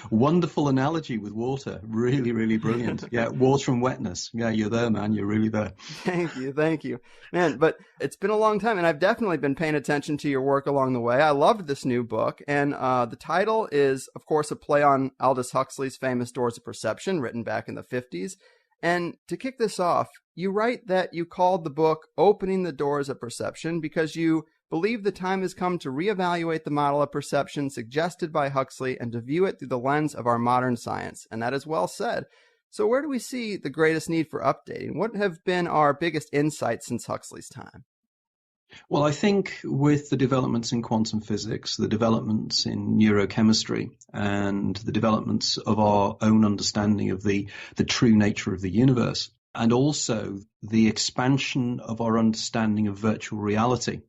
Wonderful analogy with water. Really, really brilliant. Yeah, water and wetness. Yeah, you're there, man. You're really there. Thank you. Thank you. Man, but it's been a long time, and I've definitely been paying attention to your work along the way. I loved this new book, and the title is, of course, a play on Aldous Huxley's famous Doors of Perception, written back in the 50s. And to kick this off, you write that you called the book Opening the Doors of Perception because you believe the time has come to reevaluate the model of perception suggested by Huxley and to view it through the lens of our modern science. And that is well said. So where do we see the greatest need for updating? What have been our biggest insights since Huxley's time? Well, I think with the developments in quantum physics, the developments in neurochemistry, and the developments of our own understanding of the true nature of the universe, and also the expansion of our understanding of virtual reality,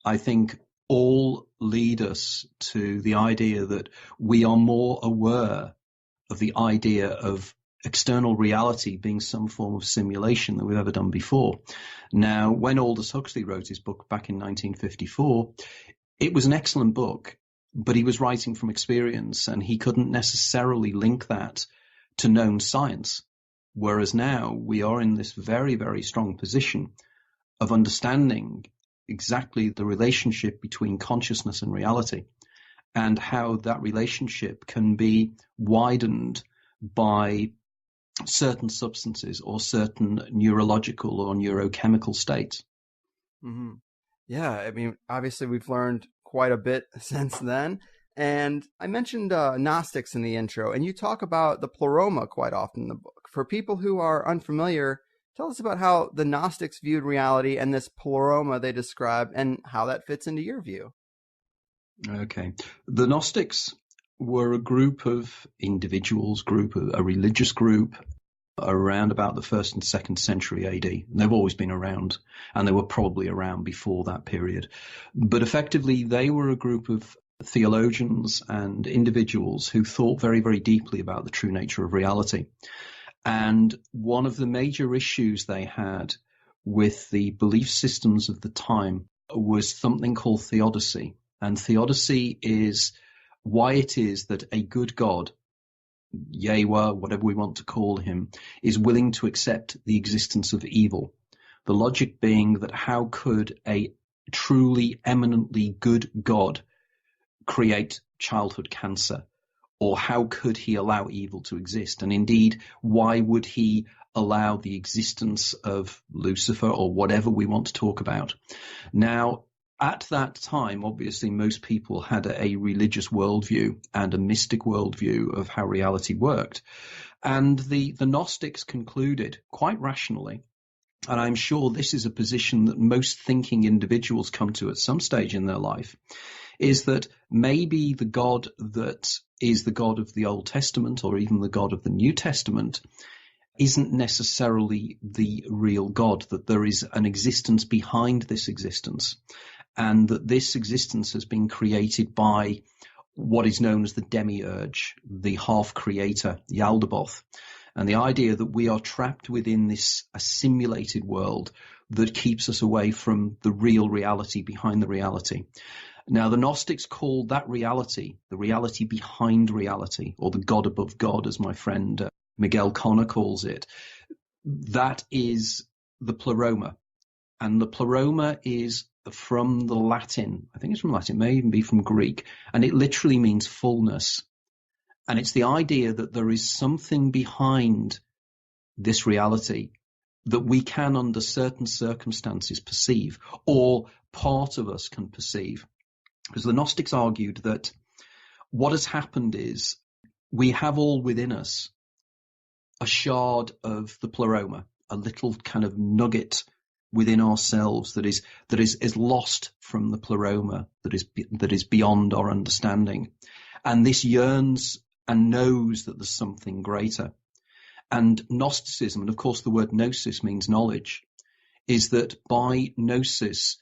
I think all lead us to the idea that we are more aware of the idea of external reality being some form of simulation than we've ever done before. Now, when Aldous Huxley wrote his book back in 1954, it was an excellent book, but he was writing from experience and he couldn't necessarily link that to known science. Whereas now we are in this very, very strong position of understanding exactly the relationship between consciousness and reality and how that relationship can be widened by certain substances or certain neurological or neurochemical states. Mm-hmm. Yeah, I mean, obviously we've learned quite a bit since then. And I mentioned Gnostics in the intro, and you talk about the pleroma quite often in the book. For people who are unfamiliar, tell us about how the Gnostics viewed reality and this pleroma they describe and how that fits into your view. Okay. The Gnostics were a group of individuals, a religious group around about the 1st and 2nd century AD. And they've always been around, and they were probably around before that period. But effectively, they were a group of theologians and individuals who thought very, very deeply about the true nature of reality. And one of the major issues they had with the belief systems of the time was something called theodicy. And theodicy is why it is that a good God, Yahweh, whatever we want to call him, is willing to accept the existence of evil. The logic being that how could a truly eminently good God create childhood cancer? Or how could he allow evil to exist? And indeed, why would he allow the existence of Lucifer or whatever we want to talk about? Now, at that time, obviously, most people had a religious worldview and a mystic worldview of how reality worked. And the Gnostics concluded, quite rationally, and I'm sure this is a position that most thinking individuals come to at some stage in their life, is that maybe the God that is the God of the Old Testament or even the God of the New Testament isn't necessarily the real God, that there is an existence behind this existence, and that this existence has been created by what is known as the demiurge, the half-creator, Yaldabaoth, and the idea that we are trapped within this a simulated world that keeps us away from the real reality behind the reality. Now, the Gnostics called that reality the reality behind reality, or the God above God, as my friend Miguel Connor calls it. That is the pleroma. And the pleroma is from the Latin. I think it's from Latin, it may even be from Greek. And it literally means fullness. And it's the idea that there is something behind this reality that we can, under certain circumstances, perceive, or part of us can perceive. Because the Gnostics argued that what has happened is we have all within us a shard of the pleroma, a little kind of nugget within ourselves that is lost from the pleroma, that is beyond our understanding. And this yearns and knows that there's something greater. And Gnosticism, and of course the word gnosis means knowledge, is that by gnosis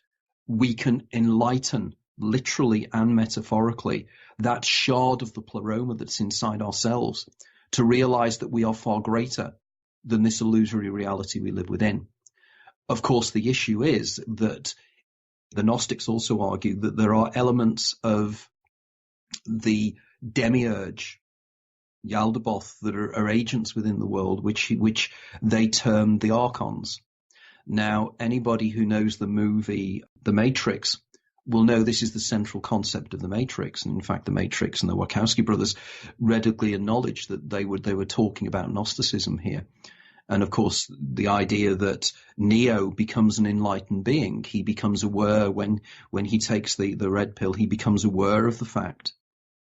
we can enlighten, literally and metaphorically, that shard of the pleroma that's inside ourselves, to realize that we are far greater than this illusory reality we live within. Of course, the issue is that the Gnostics also argue that there are elements of the demiurge Yaldabaoth, that are agents within the world, which they termed the archons. Now, anybody who knows the movie The Matrix will know this is the central concept of The Matrix. And in fact, The Matrix and the Wachowski brothers readily acknowledged that they were talking about Gnosticism here. And of course, the idea that Neo becomes an enlightened being, he becomes aware when he takes the red pill, he becomes aware of the fact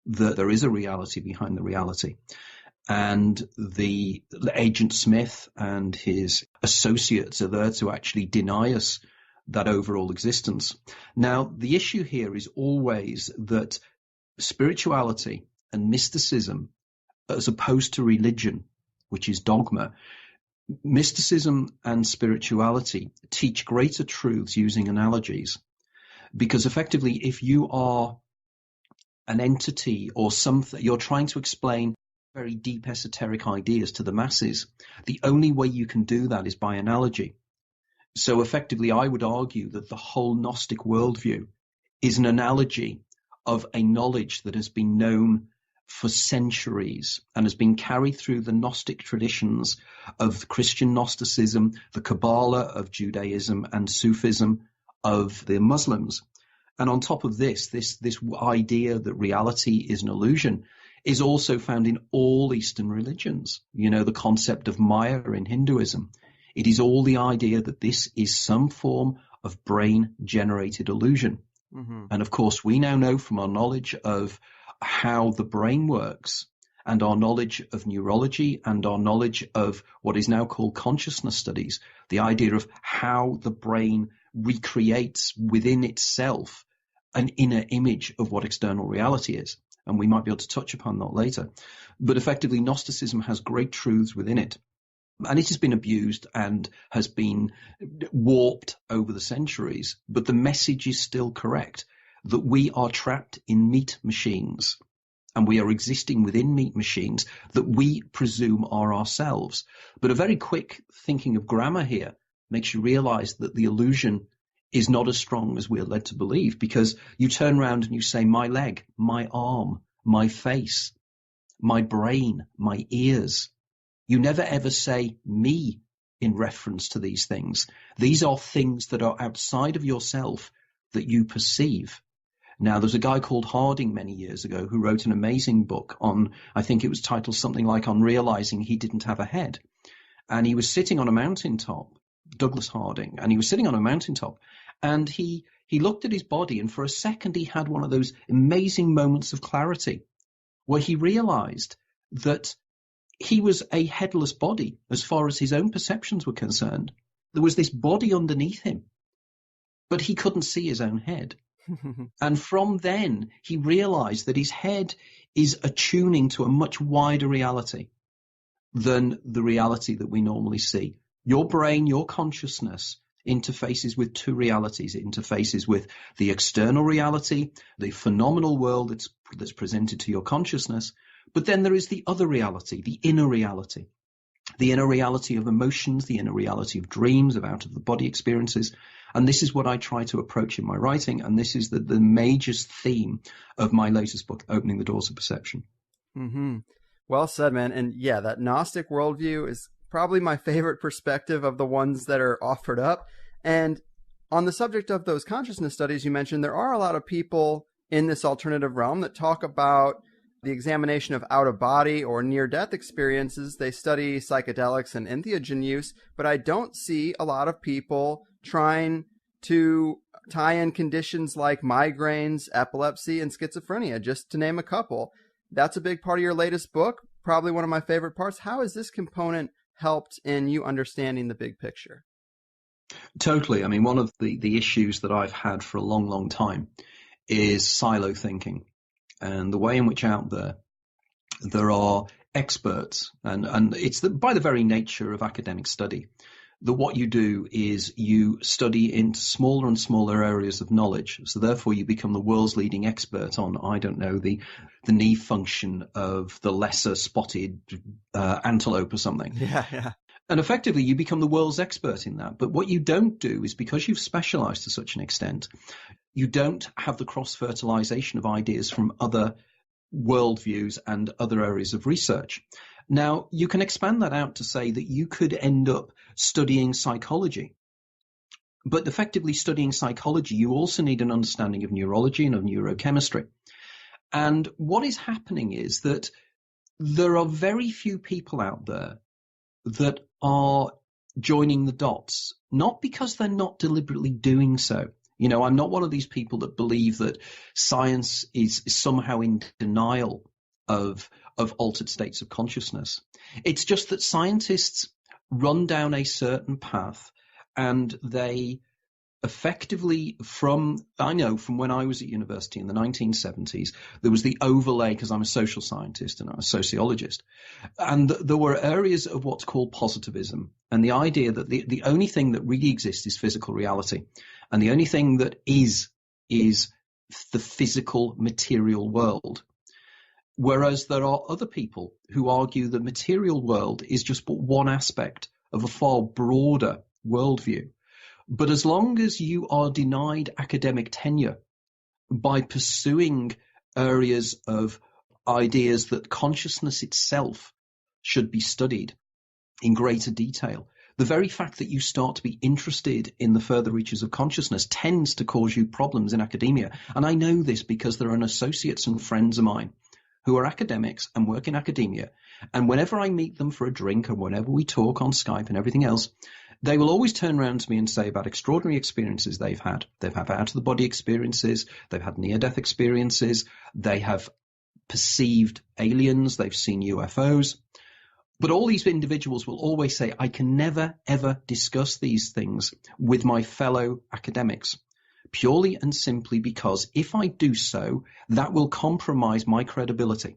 that there is a reality behind the reality. And the Agent Smith and his associates are there to actually deny us that overall existence. Now, the issue here is always that spirituality and mysticism, as opposed to religion, which is dogma, mysticism and spirituality teach greater truths using analogies. Because effectively, if you are an entity or something, you're trying to explain very deep esoteric ideas to the masses, the only way you can do that is by analogy. So effectively, I would argue that the whole Gnostic worldview is an analogy of a knowledge that has been known for centuries and has been carried through the Gnostic traditions of Christian Gnosticism, the Kabbalah of Judaism, and Sufism of the Muslims. And on top of this idea that reality is an illusion is also found in all Eastern religions. You know, the concept of Maya in Hinduism. It is all the idea that this is some form of brain-generated illusion. Mm-hmm. And of course, we now know from our knowledge of how the brain works and our knowledge of neurology and our knowledge of what is now called consciousness studies, the idea of how the brain recreates within itself an inner image of what external reality is. And we might be able to touch upon that later. But effectively, Gnosticism has great truths within it. And it has been abused and has been warped over the centuries. But the message is still correct, that we are trapped in meat machines and we are existing within meat machines that we presume are ourselves. But a very quick thinking of grammar here makes you realize that the illusion is not as strong as we're led to believe, because you turn around and you say, my leg, my arm, my face, my brain, my ears. You never ever say me in reference to these things. These are things that are outside of yourself that you perceive. Now, there's a guy called Harding many years ago who wrote an amazing book on, I think it was titled something like On Realizing He Didn't Have a Head. And he was sitting on a mountaintop, Douglas Harding, and he was sitting on a mountaintop and he looked at his body, and for a second he had one of those amazing moments of clarity where he realized that he was a headless body as far as his own perceptions were concerned. There was this body underneath him, but he couldn't see his own head. And from then, he realized that his head is attuning to a much wider reality than the reality that we normally see. Your brain, your consciousness interfaces with two realities. It interfaces with the external reality, the phenomenal world that's presented to your consciousness. But then there is the other reality, the inner reality. The inner reality of emotions, the inner reality of dreams, of out-of-the-body experiences. And this is what I try to approach in my writing, and this is the major theme of my latest book, Opening the Doors of Perception. Mm-hmm. Well said, man. And yeah, that Gnostic worldview is probably my favorite perspective of the ones that are offered up. And on the subject of those consciousness studies you mentioned, there are a lot of people in this alternative realm that talk about the examination of out-of-body or near-death experiences. They study psychedelics and entheogen use, but I don't see a lot of people trying to tie in conditions like migraines, epilepsy, and schizophrenia, just to name a couple. That's a big part of your latest book, probably one of my favorite parts. How has this component helped in you understanding the big picture? Totally. I mean, one of the issues that I've had for a long, long time is silo thinking. And the way in which out there are experts, and it's by the very nature of academic study, that what you do is you study into smaller and smaller areas of knowledge. So therefore you become the world's leading expert on, I don't know, the knee function of the lesser spotted antelope or something. Yeah. And effectively you become the world's expert in that. But what you don't do is, because you've specialized to such an extent, you don't have the cross-fertilization of ideas from other worldviews and other areas of research. Now, you can expand that out to say that you could end up studying psychology. But effectively studying psychology, you also need an understanding of neurology and of neurochemistry. And what is happening is that there are very few people out there that are joining the dots, not because they're not deliberately doing so. You know, I'm not one of these people that believe that science is somehow in denial of altered states of consciousness. It's just that scientists run down a certain path, and they effectively, I know from when I was at university in the 1970s, there was the overlay, because I'm a social scientist and I'm a sociologist, and there were areas of what's called positivism, and the idea that the only thing that really exists is physical reality, and the only thing that is the physical material world. Whereas there are other people who argue the material world is just but one aspect of a far broader worldview. But as long as you are denied academic tenure by pursuing areas of ideas that consciousness itself should be studied in greater detail, the very fact that you start to be interested in the further reaches of consciousness tends to cause you problems in academia. And I know this because there are associates and friends of mine who are academics and work in academia. And whenever I meet them for a drink or whenever we talk on Skype and everything else, they will always turn around to me and say about extraordinary experiences they've had. They've had out-of-the-body experiences. They've had near-death experiences. They have perceived aliens. They've seen UFOs. But all these individuals will always say, I can never, ever discuss these things with my fellow academics, purely and simply because if I do so, that will compromise my credibility.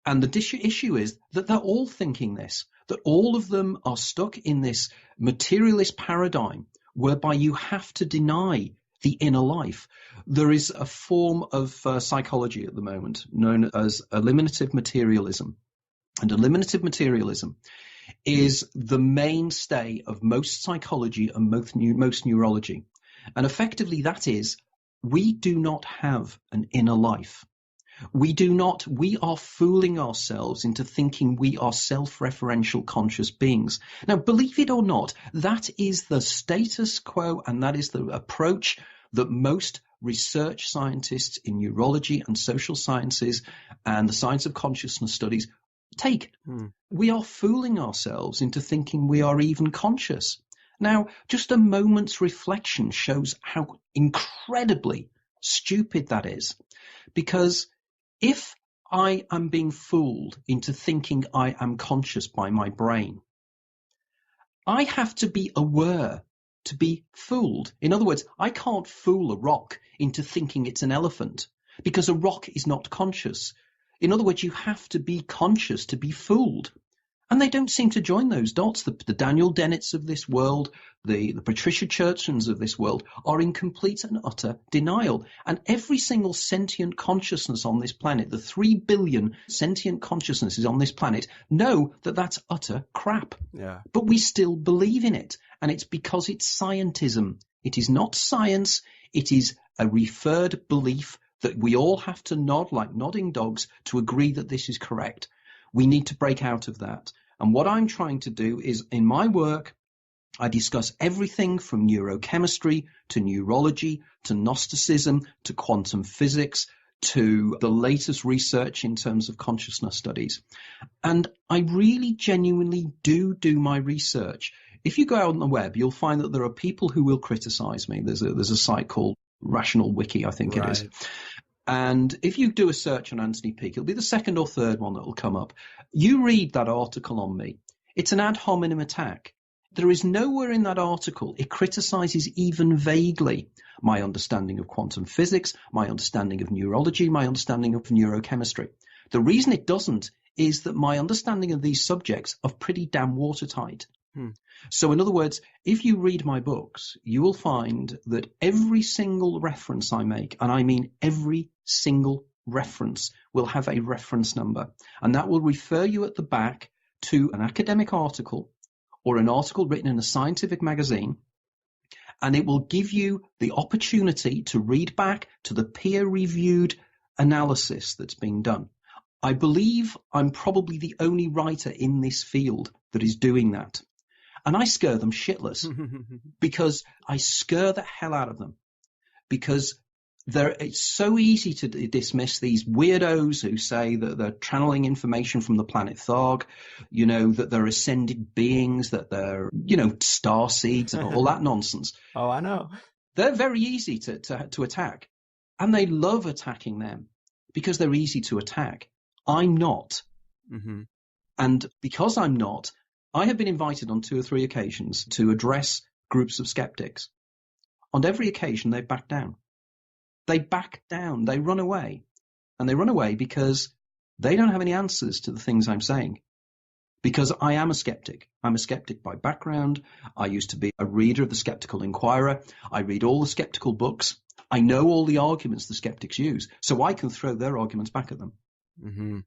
And the issue is that they're all thinking this, that all of them are stuck in this materialist paradigm whereby you have to deny the inner life. There is a form of psychology at the moment known as eliminative materialism. And eliminative materialism is the mainstay of most psychology and most neurology. And effectively that is, we do not have an inner life. We are fooling ourselves into thinking we are self-referential conscious beings. Now, believe it or not, that is the status quo, and that is the approach that most research scientists in neurology and social sciences and the science of consciousness studies take. We are fooling ourselves into thinking we are even conscious. Now, just a moment's reflection shows how incredibly stupid that is, because if I am being fooled into thinking I am conscious by my brain, I have to be aware to be fooled. In other words, I can't fool a rock into thinking it's an elephant because a rock is not conscious. In other words, you have to be conscious to be fooled. And they don't seem to join those dots. The Daniel Dennett's of this world, the Patricia Churchlands of this world are in complete and utter denial. And every single sentient consciousness on this planet, the 3 billion sentient consciousnesses on this planet, know that that's utter crap. Yeah. But we still believe in it. And it's because it's scientism. It is not science. It is a referred belief that we all have to nod like nodding dogs to agree that this is correct. We need to break out of that. And what I'm trying to do is, in my work, I discuss everything from neurochemistry to neurology to Gnosticism to quantum physics to the latest research in terms of consciousness studies. And I really genuinely do my research. If you go out on the web, you'll find that there are people who will criticize me. There's a site called Rational Wiki, I think it is. And if you do a search on Anthony Peake, it'll be the second or third one that will come up. You read that article on me. It's an ad hominem attack. There is nowhere in that article it criticizes even vaguely my understanding of quantum physics, my understanding of neurology, my understanding of neurochemistry. The reason it doesn't is that my understanding of these subjects are pretty damn watertight. So in other words, if you read my books, you will find that every single reference I make, and I mean every single reference, will have a reference number. And that will refer you at the back to an academic article or an article written in a scientific magazine. And it will give you the opportunity to read back to the peer-reviewed analysis that's being done. I believe I'm probably the only writer in this field that is doing that. And I scare them shitless because I scare the hell out of them, because it's so easy to dismiss these weirdos who say that they're channeling information from the planet Tharg, that they're ascended beings, that they're, star seeds and all that nonsense. Oh, I know. They're very easy to attack, and they love attacking them because they're easy to attack. I'm not. Mm-hmm. And because I'm not, I have been invited on 2 or 3 occasions to address groups of skeptics. On every occasion, they back down. They back down. They run away. And they run away because they don't have any answers to the things I'm saying. Because I am a skeptic. I'm a skeptic by background. I used to be a reader of the Skeptical Inquirer. I read all the skeptical books. I know all the arguments the skeptics use, so I can throw their arguments back at them. Mm-hmm.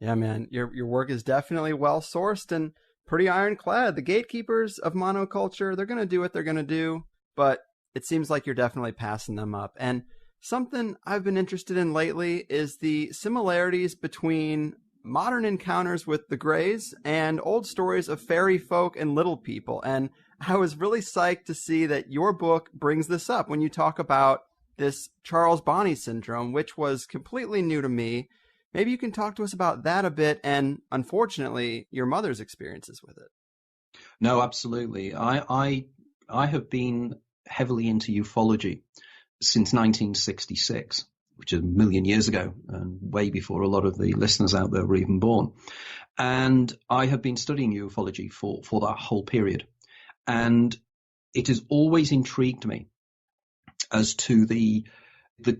Yeah, man, your work is definitely well sourced and pretty ironclad. The gatekeepers of monoculture, they're going to do what they're going to do, but it seems like you're definitely passing them up. And something I've been interested in lately is the similarities between modern encounters with the Greys and old stories of fairy folk and little people. And I was really psyched to see that your book brings this up when you talk about this Charles Bonny syndrome, which was completely new to me. Maybe you can talk to us about that a bit and, unfortunately, your mother's experiences with it. No, absolutely. I have been heavily into ufology since 1966, which is a million years ago and way before a lot of the listeners out there were even born. And I have been studying ufology for that whole period. And it has always intrigued me as to the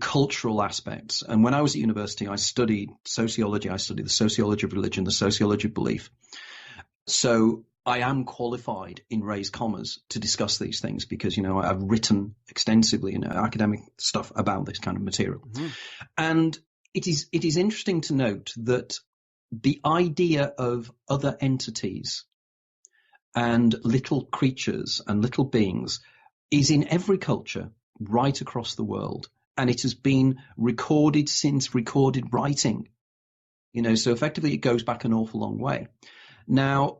cultural aspects. And when I was at university, I studied sociology. I studied the sociology of religion, the sociology of belief. So I am qualified in raised commas to discuss these things because, I've written extensively in academic stuff about this kind of material. Mm-hmm. And it is interesting to note that the idea of other entities and little creatures and little beings is in every culture right across the world. And it has been recorded since recorded writing, so effectively it goes back an awful long way. Now,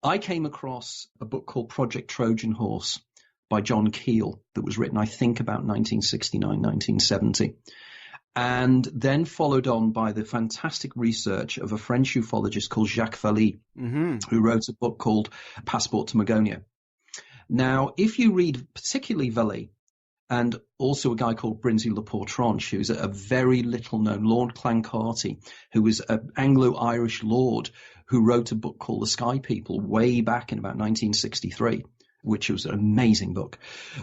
I came across a book called Project Trojan Horse by John Keel that was written, I think, about 1969, 1970, and then followed on by the fantastic research of a French ufologist called Jacques Vallée, mm-hmm. who wrote a book called Passport to Magonia. Now, if you read particularly Vallée, and also a guy called Brinsley Le Portranche, who's a very little-known Lord Clancarty, who was an Anglo-Irish lord who wrote a book called The Sky People way back in about 1963, which was an amazing book.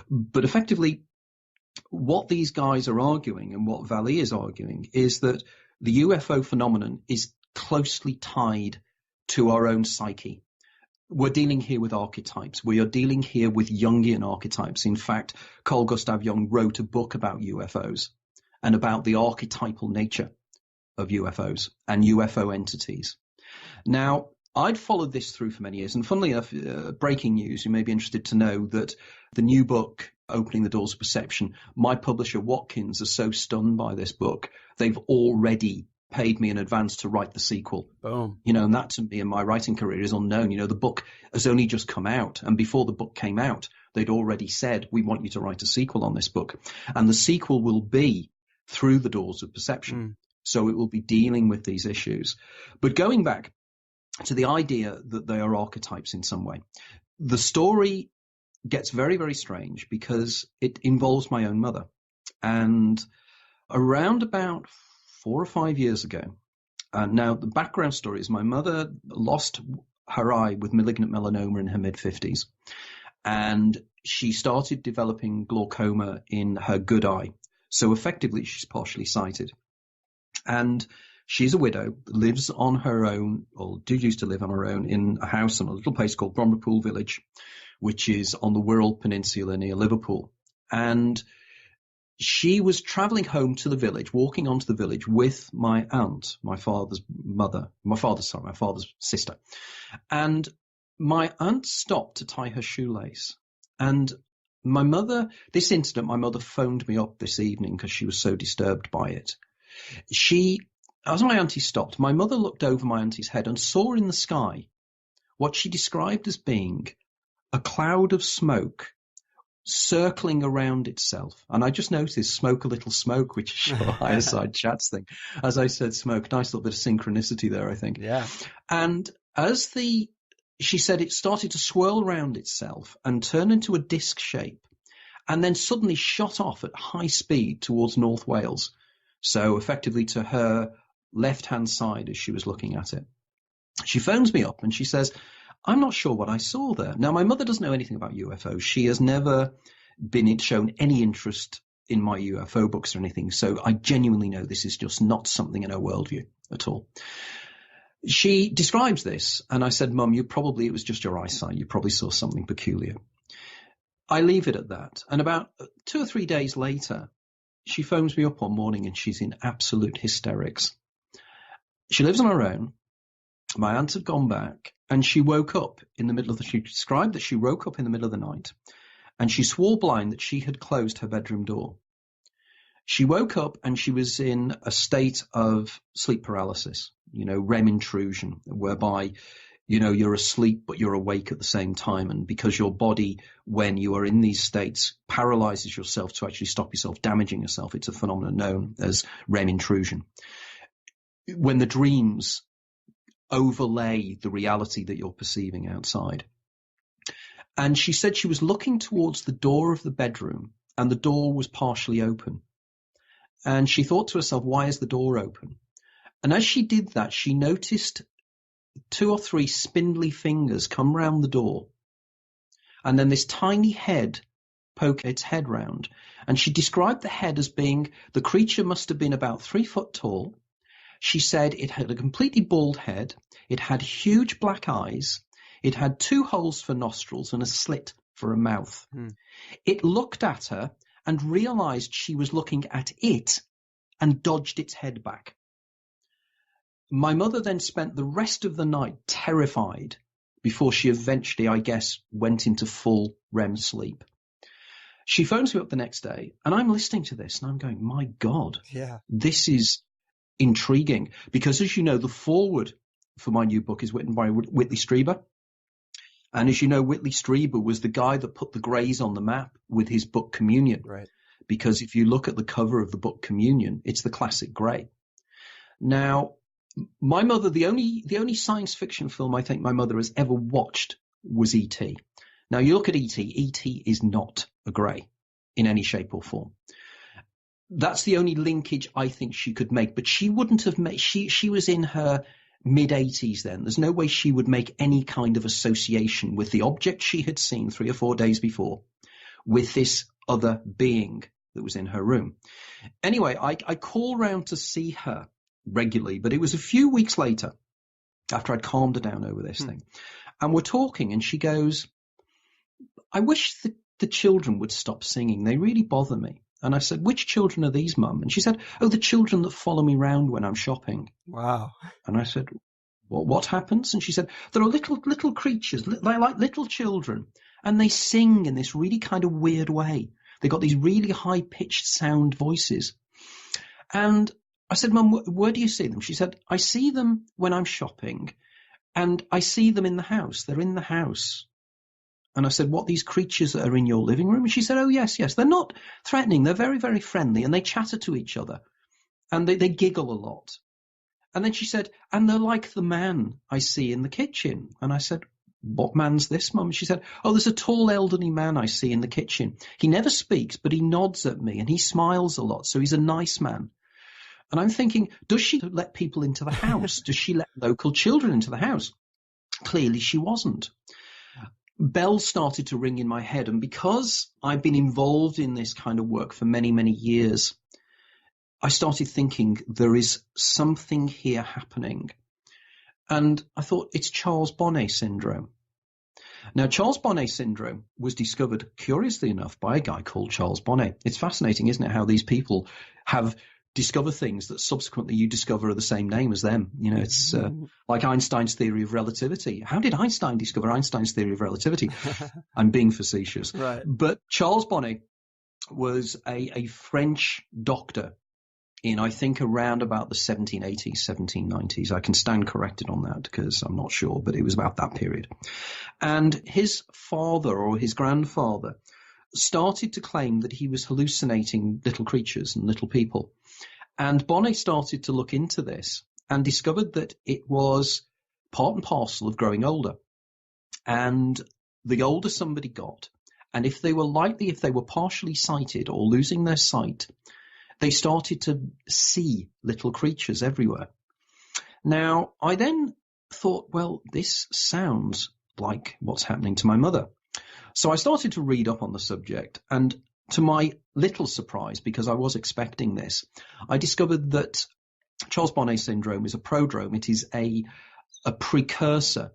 But effectively, what these guys are arguing and what Vallée is arguing is that the UFO phenomenon is closely tied to our own psyche. We're dealing here with archetypes. We are dealing here with Jungian archetypes. In fact, Carl Gustav Jung wrote a book about UFOs and about the archetypal nature of UFOs and UFO entities. Now, I'd followed this through for many years. And funnily enough, breaking news, you may be interested to know that the new book, Opening the Doors of Perception, my publisher, Watkins, are so stunned by this book, they've already paid me in advance to write the sequel. Boom. And that to me in my writing career is unknown. The book has only just come out, and before the book came out, they'd already said, we want you to write a sequel on this book. And the sequel will be Through the Doors of Perception. Mm. So it will be dealing with these issues. But going back to the idea that they are archetypes in some way, the story gets very, very strange because it involves my own mother. And around about 4 or 5 years ago. Now, the background story is my mother lost her eye with malignant melanoma in her mid-50s, and she started developing glaucoma in her good eye. So effectively, she's partially sighted. And she's a widow, lives on her own, or used to live on her own, in a house in a little place called Bromberpool Village, which is on the Wirral Peninsula near Liverpool. And she was traveling home to the village, walking onto the village with my aunt, my father's sister. And my aunt stopped to tie her shoelace. And my mother phoned me up this evening because she was so disturbed by it. As my auntie stopped, my mother looked over my auntie's head and saw in the sky what she described as being a cloud of smoke circling around itself. And I just noticed smoke a little smoke, which is your Higherside Chats thing. As I said, smoke, nice little bit of synchronicity there, I think. Yeah. And she said it started to swirl around itself and turn into a disc shape, and then suddenly shot off at high speed towards North Wales. So effectively to her left-hand side as she was looking at it. She phones me up and she says, I'm not sure what I saw there. Now, my mother doesn't know anything about UFOs. She has never been shown any interest in my UFO books or anything. So I genuinely know this is just not something in her worldview at all. She describes this, and I said, Mum, it was just your eyesight. You probably saw something peculiar. I leave it at that. And about 2 or 3 days later, she phones me up one morning and she's in absolute hysterics. She lives on her own. My aunt had gone back, and she woke up in the middle of she described that she woke up in the middle of the night, and she swore blind that she had closed her bedroom door. She woke up and she was in a state of sleep paralysis, REM intrusion, whereby, you're asleep, but you're awake at the same time. And because your body, when you are in these states, paralyzes yourself to actually stop yourself damaging yourself, it's a phenomenon known as REM intrusion. When the dreams overlay the reality that you're perceiving outside. And she said she was looking towards the door of the bedroom, and the door was partially open. And she thought to herself, why is the door open? And as she did that, she noticed 2 or 3 spindly fingers come round the door. And then this tiny head poke its head round. And she described the head as being, the creature must have been about 3 foot tall. She said it had a completely bald head. It had huge black eyes. It had 2 holes for nostrils and a slit for a mouth. It looked at her and realized she was looking at it and dodged its head back. My mother then spent the rest of the night terrified before she eventually, I guess, went into full REM sleep. She phones me up the next day, and I'm listening to this and I'm going, my God, this is intriguing. Because as you know, the foreword for my new book is written by Whitley Strieber. And as you know, Whitley Strieber was the guy that put the Greys on the map with his book Communion. Right. Because if you look at the cover of the book Communion, it's the classic Grey. Now, my mother, the only science fiction film I think my mother has ever watched was E.T. Now, you look at E.T., E.T. is not a Grey in any shape or form. That's the only linkage I think she could make, but she wouldn't have made, she was in her mid-80s then. There's no way she would make any kind of association with the object she had seen 3 or 4 days before with this other being that was in her room. Anyway, I call round to see her regularly, but it was a few weeks later after I'd calmed her down over this thing. And we're talking and she goes, I wish the children would stop singing. They really bother me. And I said, which children are these, Mum? And she said, oh, the children that follow me round when I'm shopping. Wow. And I said, well, what happens? And she said, there are little creatures, they're like little children, and they sing in this really kind of weird way. They got these really high-pitched sound voices. And I said, Mum, where do you see them? She said, I see them when I'm shopping, and I see them in the house. They're in the house. And I said, what, these creatures that are in your living room? And she said, oh, yes. They're not threatening. They're very, very friendly, and they chatter to each other, and they giggle a lot. And then she said, and they're like the man I see in the kitchen. And I said, what man's this, Mum? She said, oh, there's a tall elderly man I see in the kitchen. He never speaks, but he nods at me, and he smiles a lot, so he's a nice man. And I'm thinking, does she let people into the house? Does she let local children into the house? Clearly she wasn't. Bells started to ring in my head, and because I've been involved in this kind of work for many, many years, I started thinking there is something here happening. And I thought, it's Charles Bonnet syndrome. Now, Charles Bonnet syndrome was discovered, curiously enough, by a guy called Charles Bonnet. It's fascinating, isn't it, how these people have discover things that subsequently you discover are the same name as them. It's like Einstein's theory of relativity. How did Einstein discover Einstein's theory of relativity? I'm being facetious. Right. But Charles Bonnet was a French doctor in, I think, around about the 1780s, 1790s. I can stand corrected on that because I'm not sure, but it was about that period. And his father or his grandfather started to claim that he was hallucinating little creatures and little people. And Bonnet started to look into this and discovered that it was part and parcel of growing older. And the older somebody got, and if they were partially sighted or losing their sight, they started to see little creatures everywhere. Now, I then thought, well, this sounds like what's happening to my mother. So I started to read up on the subject, and to my little surprise, because I was expecting this, I discovered that Charles Bonnet syndrome is a prodrome. It is a precursor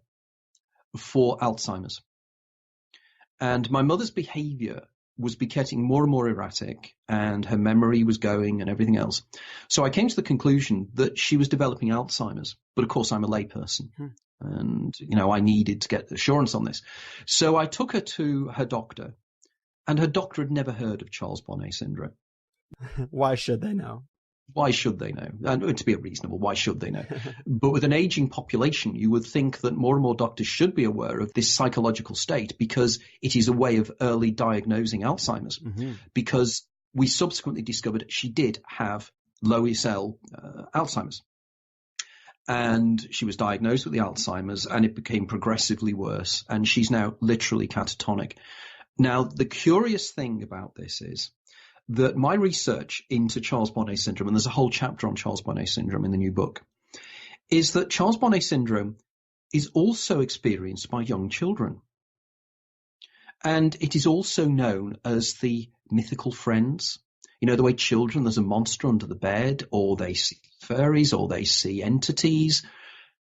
for Alzheimer's. And my mother's behavior was getting more and more erratic, and her memory was going and everything else. So I came to the conclusion that she was developing Alzheimer's. But of course, I'm a layperson. And, I needed to get assurance on this. So I took her to her doctor, and her doctor had never heard of Charles Bonnet syndrome. Why should they know? Why should they know? And to be reasonable, why should they know? But with an aging population, you would think that more and more doctors should be aware of this psychological state, because it is a way of early diagnosing Alzheimer's. Because we subsequently discovered she did have low cell Alzheimer's. And she was diagnosed with the Alzheimer's, and it became progressively worse. And she's now literally catatonic. Now, the curious thing about this is that my research into Charles Bonnet syndrome, and there's a whole chapter on Charles Bonnet syndrome in the new book, is that Charles Bonnet syndrome is also experienced by young children. And it is also known as the mythical friends. The way children, there's a monster under the bed, or they see fairies, or they see entities.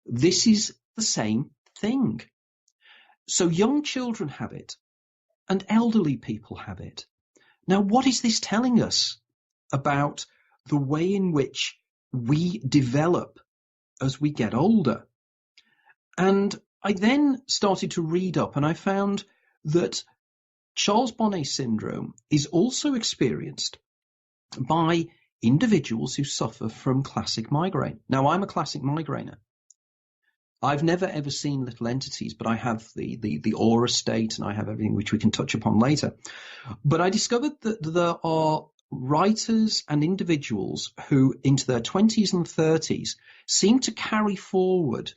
This is the same thing. So young children have it, and elderly people have it. Now, what is this telling us about the way in which we develop as we get older? And I then started to read up, and I found that Charles Bonnet syndrome is also experienced by individuals who suffer from classic migraine. Now, I'm a classic migrainer. I've never ever seen little entities, but I have the aura state, and I have everything which we can touch upon later. But I discovered that there are writers and individuals who into their 20s and 30s seem to carry forward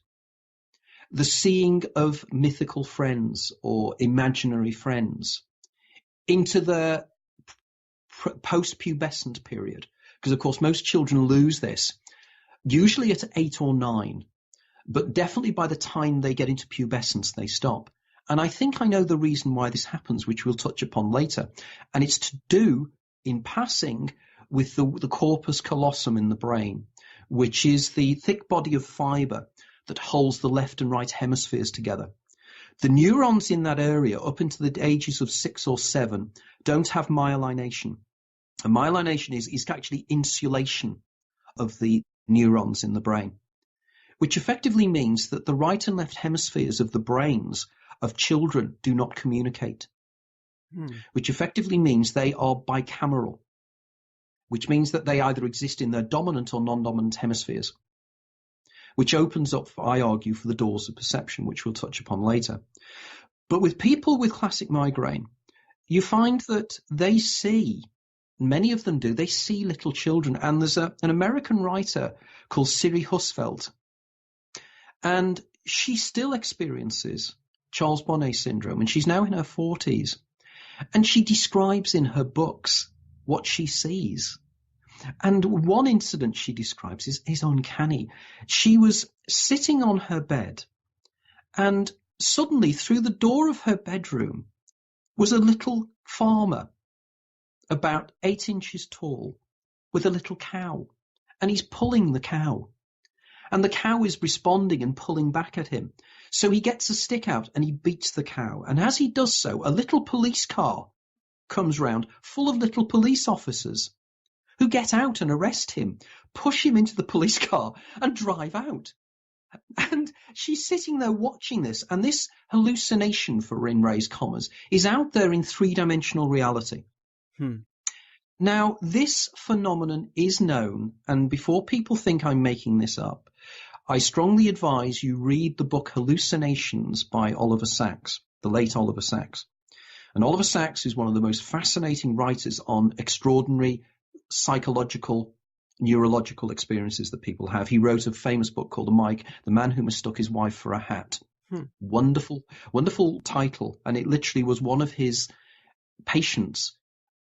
the seeing of mythical friends or imaginary friends into their post-pubescent period. Because, of course, most children lose this, usually at 8 or 9. But definitely by the time they get into pubescence, they stop. And I think I know the reason why this happens, which we'll touch upon later. And it's to do, in passing, with the corpus callosum in the brain, which is the thick body of fiber that holds the left and right hemispheres together. The neurons in that area, up into the ages of 6 or 7, don't have myelination. And myelination is actually insulation of the neurons in the brain, which effectively means that the right and left hemispheres of the brains of children do not communicate, which effectively means they are bicameral, which means that they either exist in their dominant or non-dominant hemispheres, which opens up, I argue, for the doors of perception, which we'll touch upon later. But with people with classic migraine, you find that they see, many of them do, they see little children. And there's an American writer called Siri Husfeld, and she still experiences Charles Bonnet syndrome, and she's now in her 40s. And she describes in her books what she sees. And one incident she describes is uncanny. She was sitting on her bed, and suddenly through the door of her bedroom was a little farmer, about 8 inches tall, with a little cow. And he's pulling the cow. And the cow is responding and pulling back at him. So he gets a stick out and he beats the cow. And as he does so, a little police car comes round full of little police officers who get out and arrest him, push him into the police car and drive out. And she's sitting there watching this. And this hallucination, for in raised commas, is out there in 3-dimensional reality. Now, this phenomenon is known, and before people think I'm making this up, I strongly advise you read the book Hallucinations by Oliver Sacks, the late Oliver Sacks. And Oliver Sacks is one of the most fascinating writers on extraordinary psychological, neurological experiences that people have. He wrote a famous book called The Man Who Mistook His Wife for a Hat. Wonderful, wonderful title. And it literally was one of his patients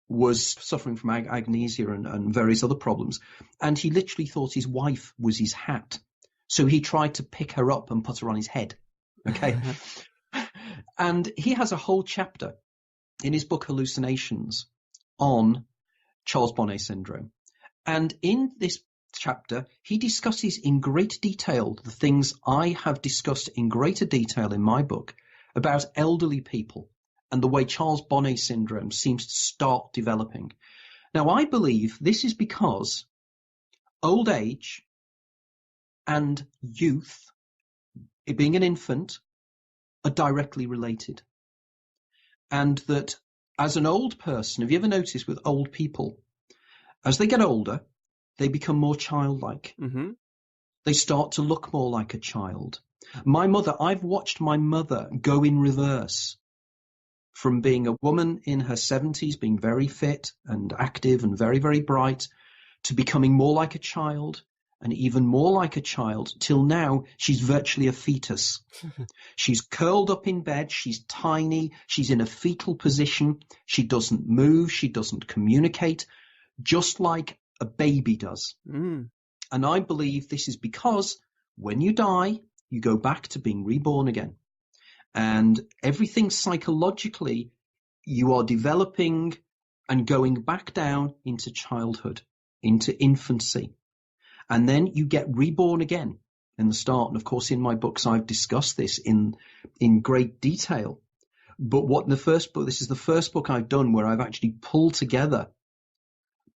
was suffering from agnesia and various other problems. And he literally thought his wife was his hat. So he tried to pick her up and put her on his head. Okay. And he has a whole chapter in his book Hallucinations on Charles Bonnet syndrome. And in this chapter, he discusses in great detail the things I have discussed in greater detail in my book about elderly people and the way Charles Bonnet syndrome seems to start developing. Now, I believe this is because old age and youth, it being an infant, are directly related. And that as an old person, have you ever noticed with old people, as they get older, they become more childlike. Mm-hmm. They start to look more like a child. My mother, I've watched my mother go in reverse from being a woman in her 70s, being very fit and active and very, very bright, to becoming more like a child and even more like a child, till now she's virtually a fetus. She's curled up in bed, she's tiny, she's in a fetal position, she doesn't move, she doesn't communicate, just like a baby does. And I believe this is because when you die, you go back to being reborn again. And everything psychologically, you are developing and going back down into childhood, into infancy. And then you get reborn again in the start. And of course, in my books, I've discussed this in great detail. But what in the first book, this is the first book I've done where I've actually pulled together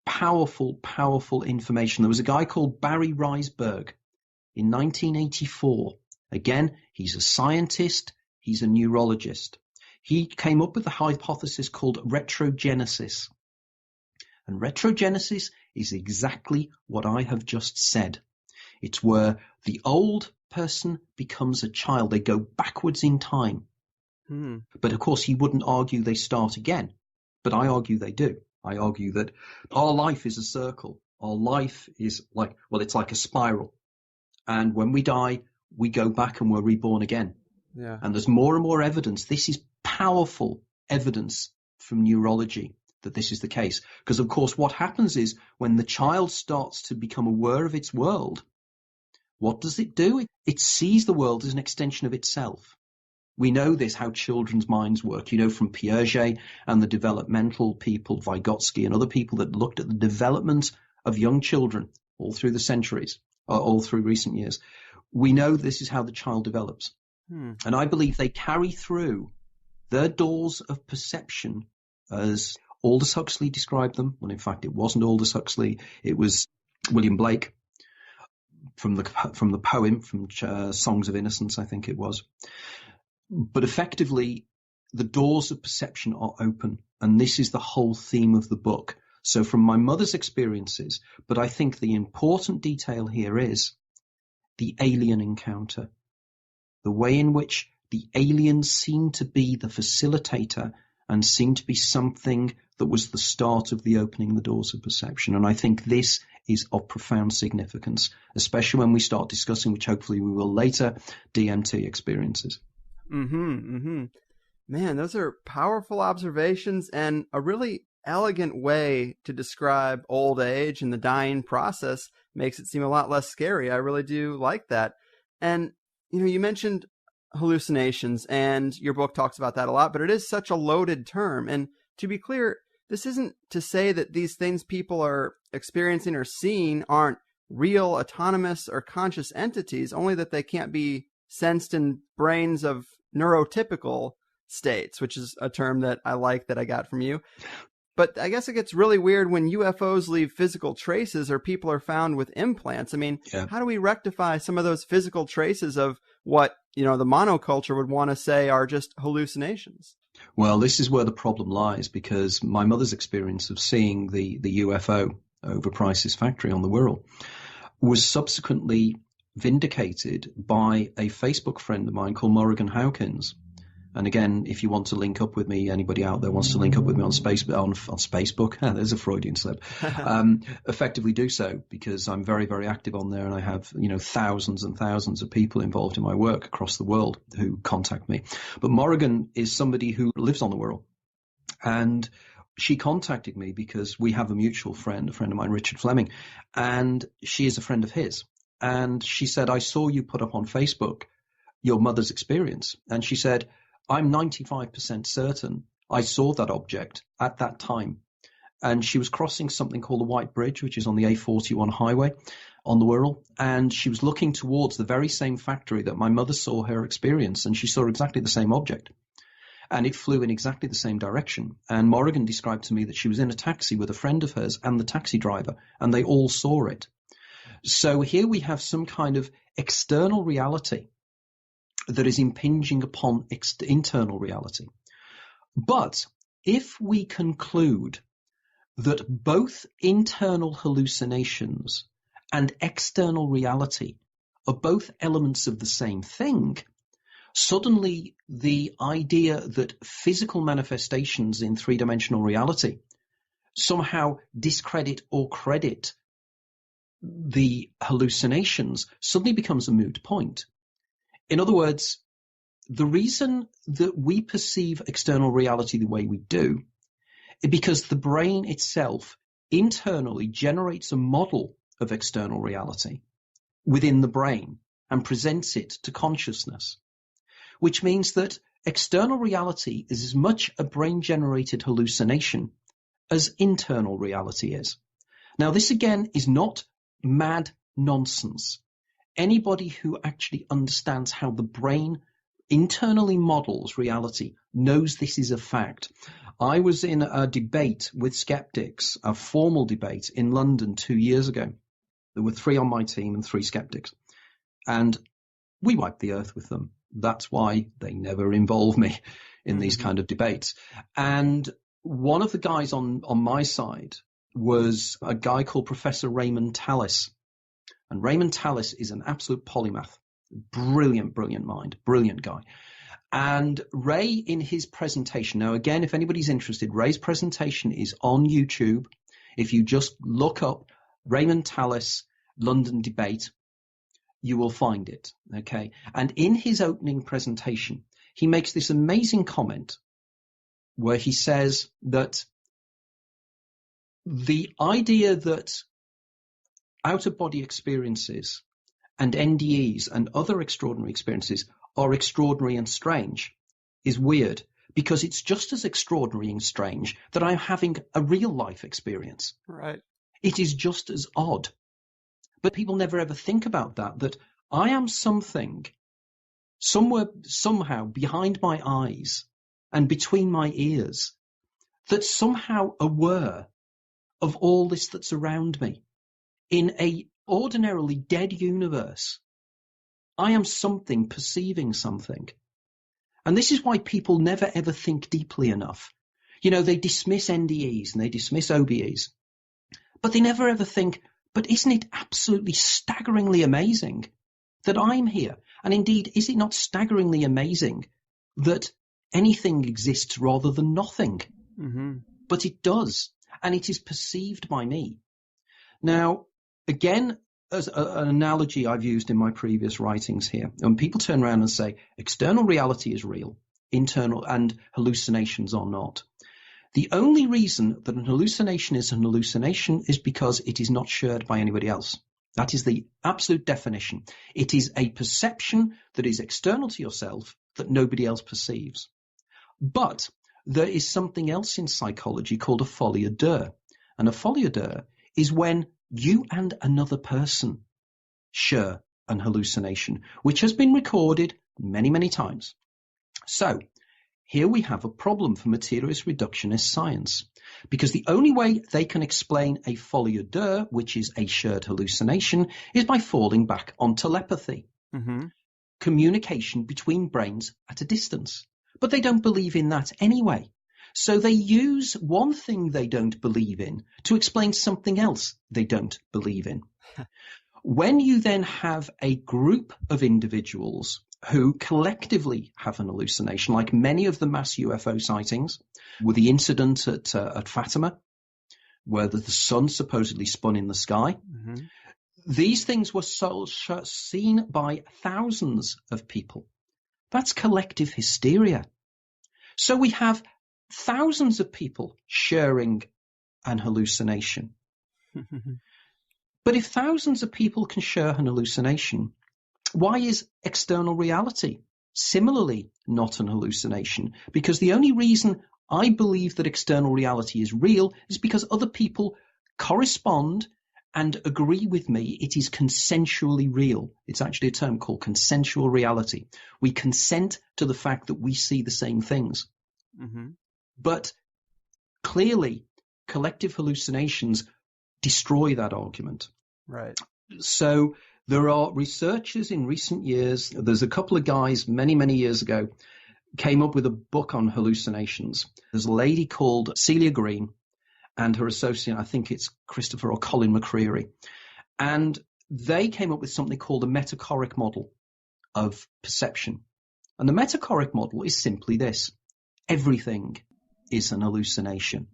powerful, powerful information. There was a guy called Barry Reisberg in 1984. Again, he's a scientist. He's a neurologist. He came up with a hypothesis called retrogenesis. And retrogenesis is exactly what I have just said. It's where the old person becomes a child. They go backwards in time. But of course, he wouldn't argue they start again. But I argue they do. I argue that our life is a circle. Our life is like, well, it's like a spiral. And when we die, we go back and we're reborn again. Yeah. And there's more and more evidence. This is powerful evidence from neurology that this is the case. Because, of course, what happens is when the child starts to become aware of its world, what does it do? It sees the world as an extension of itself. We know this, how children's minds work, you know, from Piaget and the developmental people, Vygotsky and other people that looked at the development of young children all through the centuries, all through recent years. We know this is how the child develops. And I believe they carry through their doors of perception as Aldous Huxley described them. Well, in fact, it wasn't Aldous Huxley. It was William Blake from the poem, from Songs of Innocence, I think it was. But effectively, the doors of perception are open. And this is the whole theme of the book. So from my mother's experiences, but I think the important detail here is the alien encounter. The way in which the aliens seem to be the facilitator and seem to be something that was the start of the opening the doors of perception. And I think this is of profound significance, especially when we start discussing, which hopefully we will later, DMT experiences. Man, those are powerful observations and a really elegant way to describe old age and the dying process. Makes it seem a lot less scary. I really do like that. And you know, you mentioned hallucinations, and your book talks about that a lot, but it is such a loaded term. And to be clear, this isn't to say that these things people are experiencing or seeing aren't real, autonomous, or conscious entities, only that they can't be sensed in brains of neurotypical states, which is a term that I like that I got from you. But I guess it gets really weird when UFOs leave physical traces or people are found with implants. I mean, How do we rectify some of those physical traces of what, you know, the monoculture would want to say are just hallucinations? Well, this is where the problem lies, because my mother's experience of seeing the UFO over Price's factory on the Wirral was subsequently vindicated by a Facebook friend of mine called Morrigan Hawkins. And again, if you want to link up with me, anybody out there wants to link up with me on Facebook, there's a Freudian slip, effectively do so, because I'm very, very active on there, and I have, thousands and thousands of people involved in my work across the world who contact me. But Morrigan is somebody who lives on the Wirral, and she contacted me because we have a mutual friend, a friend of mine, Richard Fleming, and she is a friend of his. And she said, I saw you put up on Facebook your mother's experience. And she said, I'm 95% certain I saw that object at that time. And she was crossing something called the White Bridge, which is on the A41 highway on the Wirral. And she was looking towards the very same factory that my mother saw her experience. And she saw exactly the same object. And it flew in exactly the same direction. And Morrigan described to me that she was in a taxi with a friend of hers and the taxi driver, and they all saw it. So here we have some kind of external reality that is impinging upon internal reality. But if we conclude that both internal hallucinations and external reality are both elements of the same thing, suddenly the idea that physical manifestations in three-dimensional reality somehow discredit or credit the hallucinations suddenly becomes a moot point. In other words, the reason that we perceive external reality the way we do is because the brain itself internally generates a model of external reality within the brain and presents it to consciousness, which means that external reality is as much a brain-generated hallucination as internal reality is. Now, this again is not mad nonsense. Anybody who actually understands how the brain internally models reality knows this is a fact. I was in a debate with skeptics, a formal debate in London 2 years ago. There were 3 on my team and 3 skeptics. And we wiped the earth with them. That's why they never involve me in these kind of debates. And one of the guys on my side was a guy called Professor Raymond Tallis. And Raymond Tallis is an absolute polymath. Brilliant, brilliant mind. Brilliant guy. And Ray, in his presentation, now again, if anybody's interested, Ray's presentation is on YouTube. If you just look up Raymond Tallis London debate, you will find it. Okay. And in his opening presentation, he makes this amazing comment where he says that the idea that out-of-body experiences and NDEs and other extraordinary experiences are extraordinary and strange is weird, because it's just as extraordinary and strange that I'm having a real-life experience. Right. It is just as odd. But people never ever think about that I am something somewhere, somehow behind my eyes and between my ears, that's somehow aware of all this that's around me. In a ordinarily dead universe, I am something perceiving something. And this is why people never ever think deeply enough. They dismiss NDEs and they dismiss OBEs, but they never ever think, but isn't it absolutely staggeringly amazing that I'm here? And indeed, is it not staggeringly amazing that anything exists rather than nothing? Mm-hmm. But it does, and it is perceived by me. Now, again, as an analogy I've used in my previous writings here, when people turn around and say external reality is real, internal and hallucinations are not. The only reason that an hallucination is because it is not shared by anybody else. That is the absolute definition. It is a perception that is external to yourself that nobody else perceives. But there is something else in psychology called a folie à deux. And a folie à deux is when you and another person share an hallucination, which has been recorded many, many times. So here we have a problem for materialist reductionist science, because the only way they can explain a folie à deux, which is a shared hallucination, is by falling back on telepathy, communication between brains at a distance. but they don't believe in that anyway. So they use one thing they don't believe in to explain something else they don't believe in. When you then have a group of individuals who collectively have an hallucination, like many of the mass UFO sightings, with the incident at Fatima, where the sun supposedly spun in the sky, these things were seen by thousands of people. That's collective hysteria. So we have thousands of people sharing an hallucination. But if thousands of people can share an hallucination, why is external reality similarly not an hallucination? Because the only reason I believe that external reality is real is because other people correspond and agree with me it is consensually real. It's actually a term called consensual reality. We consent to the fact that we see the same things. But clearly, collective hallucinations destroy that argument. Right. So there are researchers in recent years, there's a couple of guys many, many years ago, came up with a book on hallucinations. There's a lady called Celia Green and her associate, I think it's Christopher or Colin McCreary. And they came up with something called a metachoric model of perception. And the metachoric model is simply this. Everything is an hallucination.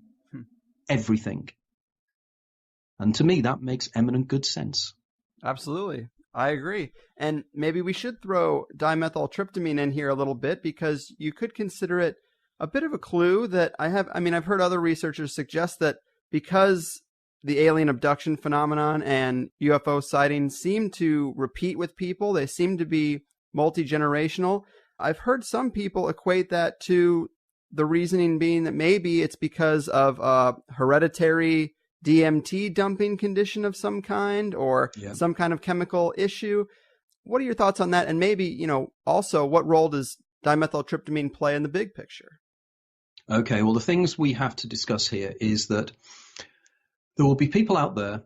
Everything. And to me, that makes eminent good sense. Absolutely. I agree. And maybe we should throw dimethyltryptamine in here a little bit, because you could consider it a bit of a clue that I've heard other researchers suggest that because the alien abduction phenomenon and UFO sightings seem to repeat with people, they seem to be multi-generational. I've heard some people equate that to the reasoning being that maybe it's because of a hereditary DMT dumping condition of some kind, or some kind of chemical issue. What are your thoughts on that? And maybe, also what role does dimethyltryptamine play in the big picture? Okay, well, the things we have to discuss here is that there will be people out there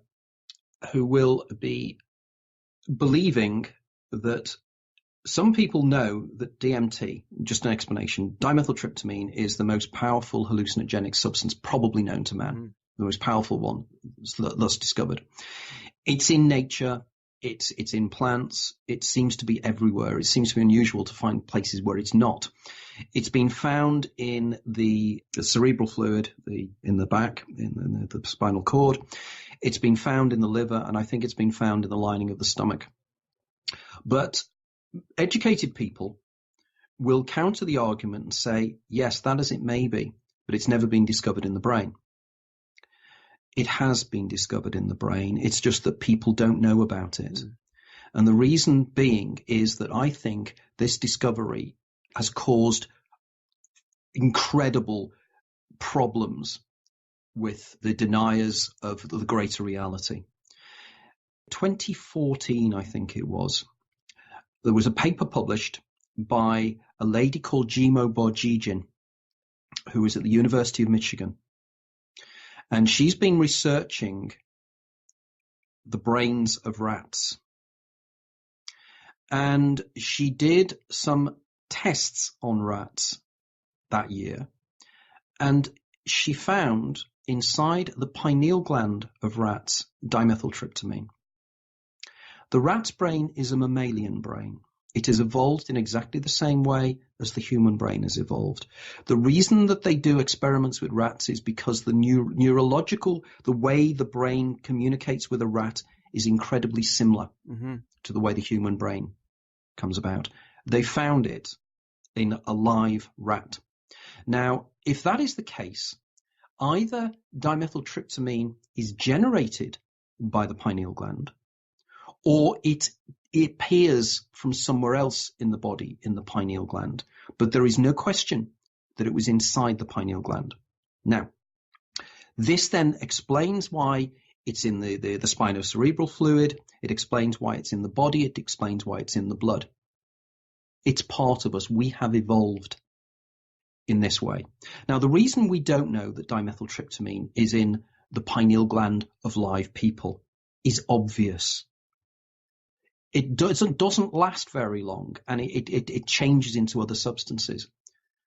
who will be believing that some people know that DMT, just an explanation, dimethyltryptamine is the most powerful hallucinogenic substance probably known to man. The most powerful one thus discovered. It's in nature, it's in plants, it seems to be everywhere. It seems to be unusual to find places where it's not. It's been found in the cerebral fluid, in the back, in the spinal cord. It's been found in the liver, and I think it's been found in the lining of the stomach. But educated people will counter the argument and say, yes, that as it may be, but it's never been discovered in the brain. It has been discovered in the brain. It's just that people don't know about it. And the reason being is that I think this discovery has caused incredible problems with the deniers of the greater reality. 2014, I think it was, there was a paper published by a lady called Jimo Borjigin, who was at the University of Michigan. And she's been researching the brains of rats. And she did some tests on rats that year. And she found inside the pineal gland of rats dimethyltryptamine. The rat's brain is a mammalian brain. It is evolved in exactly the same way as the human brain has evolved. The reason that they do experiments with rats is because the the way the brain communicates with a rat is incredibly similar to the way the human brain comes about. They found it in a live rat. Now, if that is the case, either dimethyltryptamine is generated by the pineal gland, or it appears from somewhere else in the body, in the pineal gland. But there is no question that it was inside the pineal gland. Now, this then explains why it's in the spinocerebral fluid. It explains why it's in the body. It explains why it's in the blood. It's part of us. We have evolved in this way. Now, the reason we don't know that dimethyltryptamine is in the pineal gland of live people is obvious. It doesn't last very long, and it changes into other substances.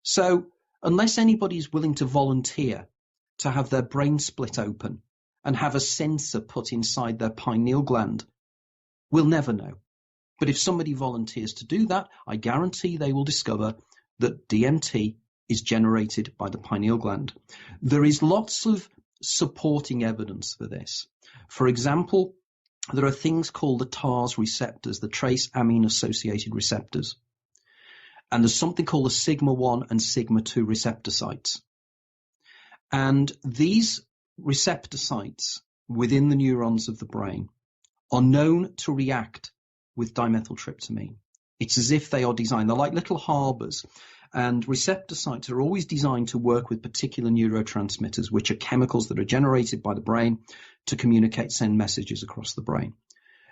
So unless anybody is willing to volunteer to have their brain split open and have a sensor put inside their pineal gland, we'll never know. But if somebody volunteers to do that, I guarantee they will discover that DMT is generated by the pineal gland. There is lots of supporting evidence for this. For example, there are things called the TARS receptors, the trace amine associated receptors. And there's something called the sigma-1 and sigma-2 receptor sites. And these receptor sites within the neurons of the brain are known to react with dimethyltryptamine. It's as if they are designed, they're like little harbors, and receptor sites are always designed to work with particular neurotransmitters, which are chemicals that are generated by the brain to communicate, send messages across the brain.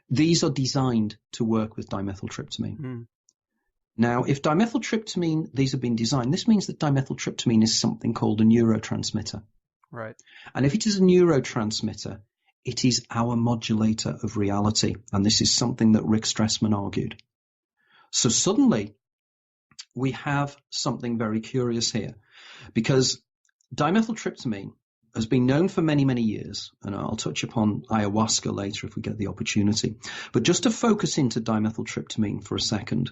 These are designed to work with dimethyltryptamine. Now, if dimethyltryptamine, these have been designed, this means that dimethyltryptamine is something called a neurotransmitter. Right. And if it is a neurotransmitter, it is our modulator of reality. And this is something that Rick Strassman argued. So suddenly we have something very curious here, because dimethyltryptamine has been known for many, many years, and I'll touch upon ayahuasca later if we get the opportunity. But just to focus into dimethyltryptamine for a second,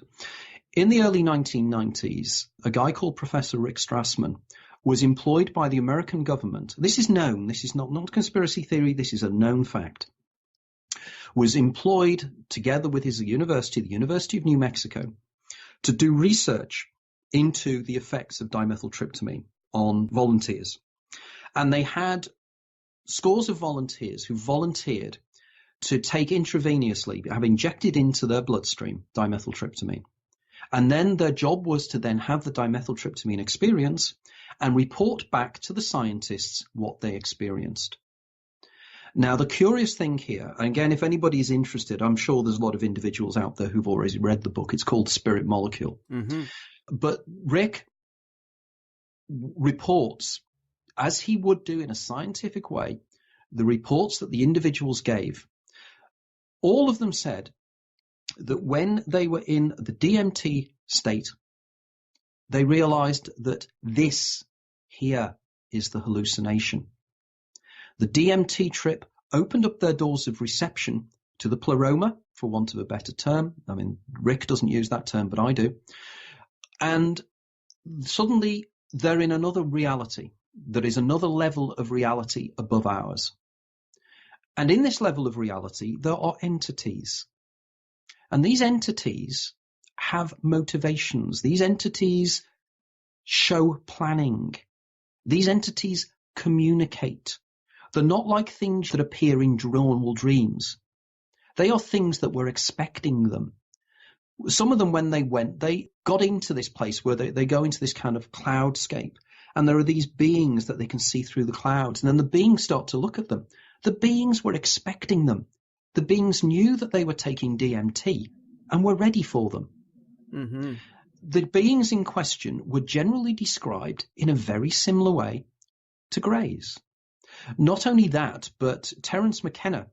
in the early 1990s, a guy called Professor Rick Strassman was employed by the American government. This is known. This is not conspiracy theory. This is a known fact. Was employed together with his university, the University of New Mexico, to do research into the effects of dimethyltryptamine on volunteers. And they had scores of volunteers who volunteered to take intravenously, have injected into their bloodstream dimethyltryptamine. And then their job was to then have the dimethyltryptamine experience and report back to the scientists what they experienced. Now, the curious thing here, and again, if anybody is interested, I'm sure there's a lot of individuals out there who've already read the book. It's called Spirit Molecule. Mm-hmm. But Rick reports, as he would do in a scientific way, the reports that the individuals gave. All of them said that when they were in the DMT state, they realized that this here is the hallucination. The DMT trip opened up their doors of reception to the pleroma, for want of a better term. I mean, Rick doesn't use that term, but I do. And suddenly they're in another reality. There is another level of reality above ours. And in this level of reality, there are entities. And these entities have motivations. These entities show planning. These entities communicate. They're not like things that appear in normal dreams. They are things that we're expecting them. Some of them, when they went, they got into this place where they go into this kind of cloudscape. And there are these beings that they can see through the clouds. And then the beings start to look at them. The beings were expecting them. The beings knew that they were taking DMT and were ready for them. Mm-hmm. The beings in question were generally described in a very similar way to Greys. Not only that, but Terence McKenna,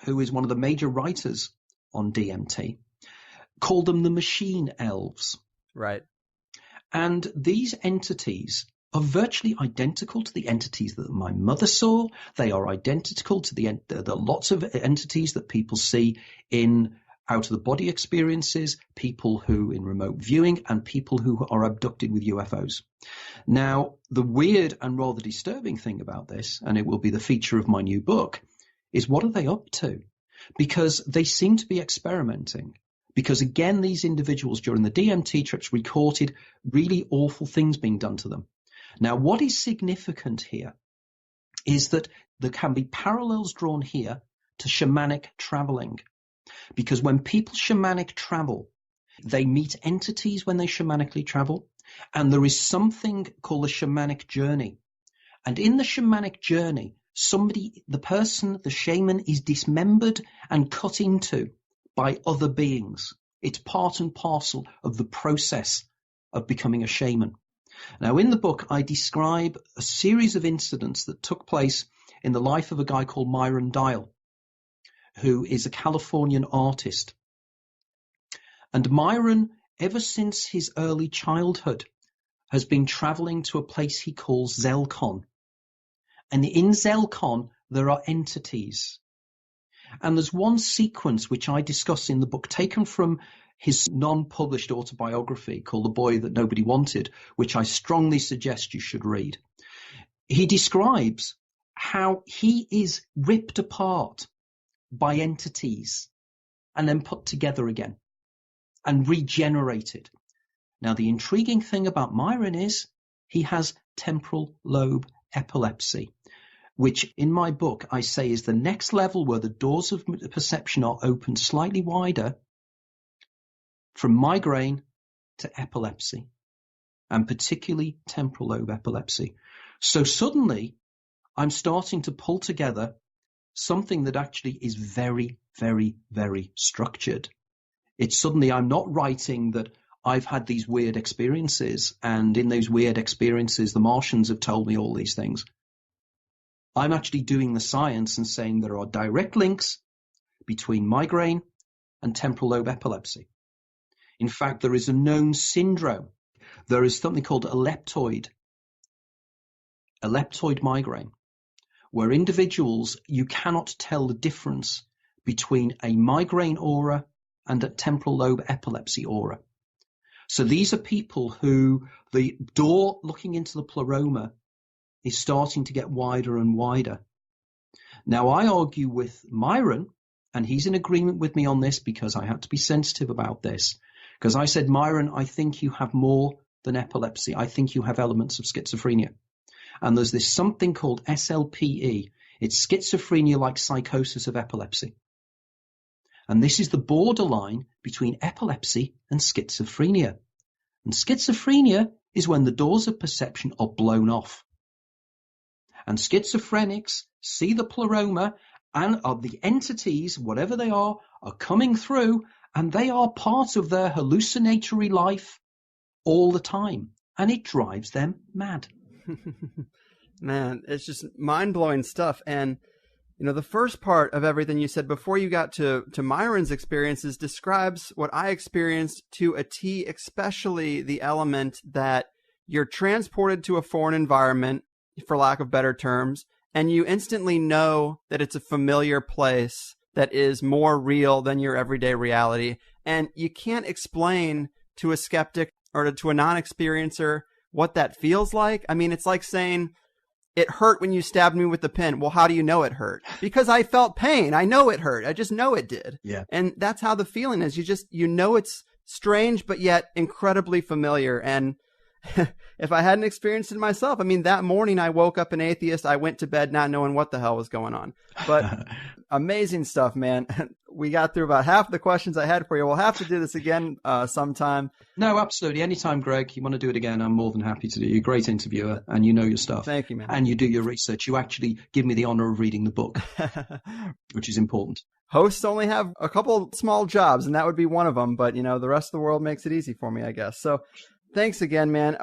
who is one of the major writers on DMT, called them the machine elves. Right. And these entities are virtually identical to the entities that my mother saw. They are identical to the lots of entities that people see in out-of-the-body experiences, people who in remote viewing, and people who are abducted with UFOs. Now, the weird and rather disturbing thing about this, and it will be the feature of my new book, is what are they up to? Because they seem to be experimenting. Because again, these individuals during the DMT trips recorded really awful things being done to them. Now, what is significant here is that there can be parallels drawn here to shamanic traveling. Because when people shamanic travel, they meet entities when they shamanically travel. And there is something called a shamanic journey. And in the shamanic journey, the shaman is dismembered and cut into by other beings. It's part and parcel of the process of becoming a shaman. Now, in the book, I describe a series of incidents that took place in the life of a guy called Myron Dial, who is a Californian artist. And Myron, ever since his early childhood, has been traveling to a place he calls Zelkon. And in Zelkon, there are entities. And there's one sequence which I discuss in the book, taken from his non-published autobiography called The Boy That Nobody Wanted, which I strongly suggest you should read. He describes how he is ripped apart by entities and then put together again and regenerated. Now, the intriguing thing about Myron is he has temporal lobe epilepsy, which in my book I say is the next level where the doors of perception are opened slightly wider from migraine to epilepsy, and particularly temporal lobe epilepsy. So suddenly I'm starting to pull together something that actually is very, very, very structured. It's suddenly I'm not writing that I've had these weird experiences, and in those weird experiences, the Martians have told me all these things. I'm actually doing the science and saying there are direct links between migraine and temporal lobe epilepsy. In fact, there is a known syndrome. There is something called elliptoid migraine, where individuals, you cannot tell the difference between a migraine aura and a temporal lobe epilepsy aura. So these are people who the door looking into the pleroma is starting to get wider and wider. Now, I argue with Myron, and he's in agreement with me on this because I had to be sensitive about this. Because I said, Myron, I think you have more than epilepsy. I think you have elements of schizophrenia. And there's this something called SLPE. It's schizophrenia-like psychosis of epilepsy. And this is the borderline between epilepsy and schizophrenia. And schizophrenia is when the doors of perception are blown off. And schizophrenics see the pleroma and are the entities, whatever they are coming through, and they are part of their hallucinatory life all the time. And it drives them mad. Man, it's just mind-blowing stuff. And you know, the first part of everything you said before you got to Myron's experiences describes what I experienced to a T, especially the element that you're transported to a foreign environment, for lack of better terms, and you instantly know that it's a familiar place that is more real than your everyday reality. And you can't explain to a skeptic or to a non-experiencer what that feels like. I mean, it's like saying, it hurt when you stabbed me with the pin. Well, how do you know it hurt? Because I felt pain. I know it hurt. I just know it did. Yeah. And that's how the feeling is. You know it's strange, but yet incredibly familiar. And if I hadn't experienced it myself, I mean, that morning I woke up an atheist. I went to bed not knowing what the hell was going on. But amazing stuff, man. We got through about half the questions I had for you. We'll have to do this again sometime. No, absolutely. Anytime, Greg, you want to do it again, I'm more than happy to do. You're a great interviewer and you know your stuff. Thank you, man. And you do your research. You actually give me the honor of reading the book, which is important. Hosts only have a couple small jobs, and that would be one of them. But, you know, the rest of the world makes it easy for me, I guess. So thanks again, man.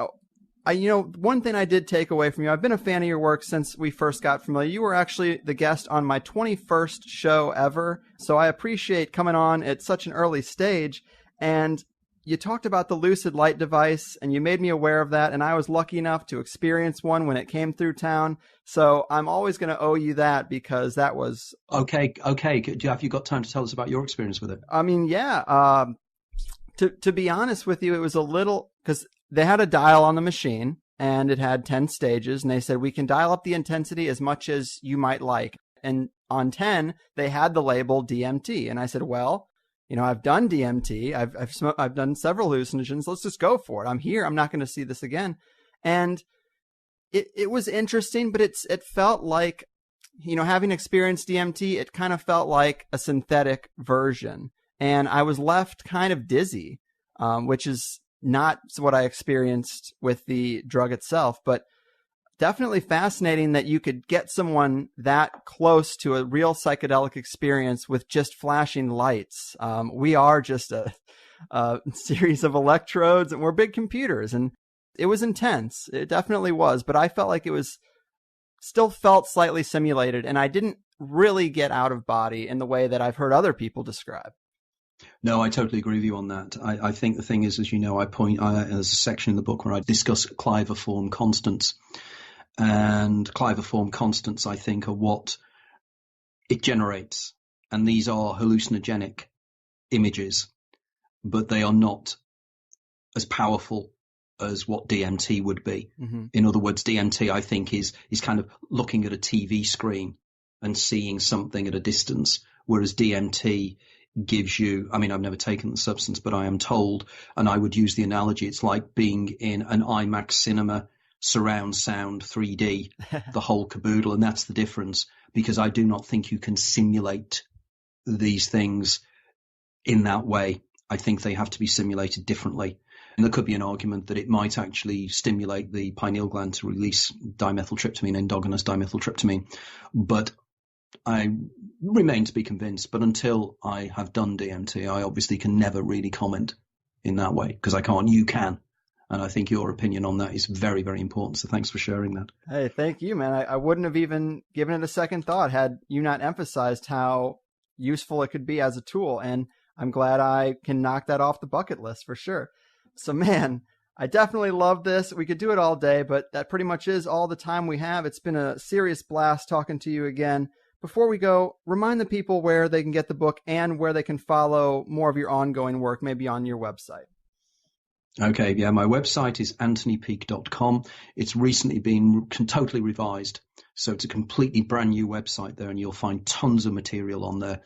One thing I did take away from you, I've been a fan of your work since we first got familiar. You were actually the guest on my 21st show ever. So I appreciate coming on at such an early stage. And you talked about the lucid light device, and you made me aware of that. And I was lucky enough to experience one when it came through town. So I'm always going to owe you that, because that was... Okay. Have you got time to tell us about your experience with it? I mean, yeah. To be honest with you, it was a little... because they had a dial on the machine, and it had 10 stages, and they said, we can dial up the intensity as much as you might like. And on 10, they had the label DMT. And I said, well, you know, I've done DMT. I've done several hallucinogens. Let's just go for it. I'm here. I'm not going to see this again. And it was interesting, but it felt like, you know, having experienced DMT, it kind of felt like a synthetic version. And I was left kind of dizzy, which is not what I experienced with the drug itself, but definitely fascinating that you could get someone that close to a real psychedelic experience with just flashing lights. We are just a series of electrodes, and we're big computers, and it was intense. It definitely was, but I felt like it was still felt slightly simulated, and I didn't really get out of body in the way that I've heard other people describe. No, I totally agree with you on that. I think the thing is, as you know, there's a section in the book where I discuss claviform constants. And claviform constants, I think, are what it generates. And these are hallucinogenic images, but they are not as powerful as what DMT would be. Mm-hmm. In other words, DMT, I think, is kind of looking at a TV screen and seeing something at a distance, whereas DMT gives you, I mean, I've never taken the substance, but I am told, and I would use the analogy, it's like being in an IMAX cinema, surround sound, 3D, the whole caboodle, and that's the difference, because I do not think you can simulate these things in that way. I think they have to be simulated differently. And there could be an argument that it might actually stimulate the pineal gland to release dimethyltryptamine, endogenous dimethyltryptamine. But I remain to be convinced. But until I have done DMT, I obviously can never really comment in that way, because I can't. You can. And I think your opinion on that is very, very important. So thanks for sharing that. Hey, thank you, man. I wouldn't have even given it a second thought had you not emphasized how useful it could be as a tool. And I'm glad I can knock that off the bucket list for sure. So, man, I definitely love this. We could do it all day, but that pretty much is all the time we have. It's been a serious blast talking to you again. Before we go, remind the people where they can get the book and where they can follow more of your ongoing work, maybe on your website. Okay, yeah, my website is anthonypeake.com. It's recently been totally revised. So it's a completely brand new website there, and you'll find tons of material on there.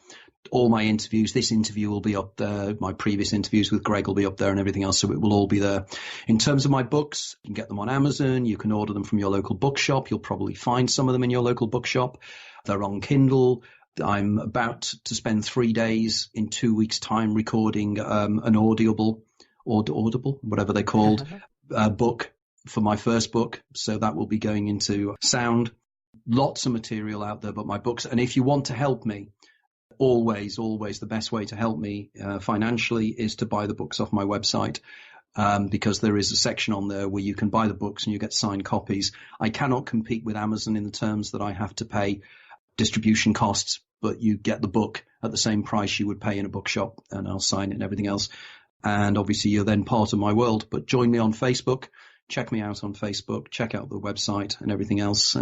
All my interviews, this interview will be up there. My previous interviews with Greg will be up there and everything else. So it will all be there. In terms of my books, you can get them on Amazon. You can order them from your local bookshop. You'll probably find some of them in your local bookshop. They're on Kindle. I'm about to spend 3 days in 2 weeks' time recording an audible, whatever they're called, book for my first book. So that will be going into sound. Lots of material out there, but my books. And if you want to help me, always the best way to help me financially is to buy the books off my website, because there is a section on there where you can buy the books and you get signed copies. I cannot compete with Amazon in the terms that I have to pay distribution costs, but you get the book at the same price you would pay in a bookshop, and I'll sign it and everything else. And obviously you're then part of my world. But join me on Facebook, check me out on Facebook, check out the website and everything else.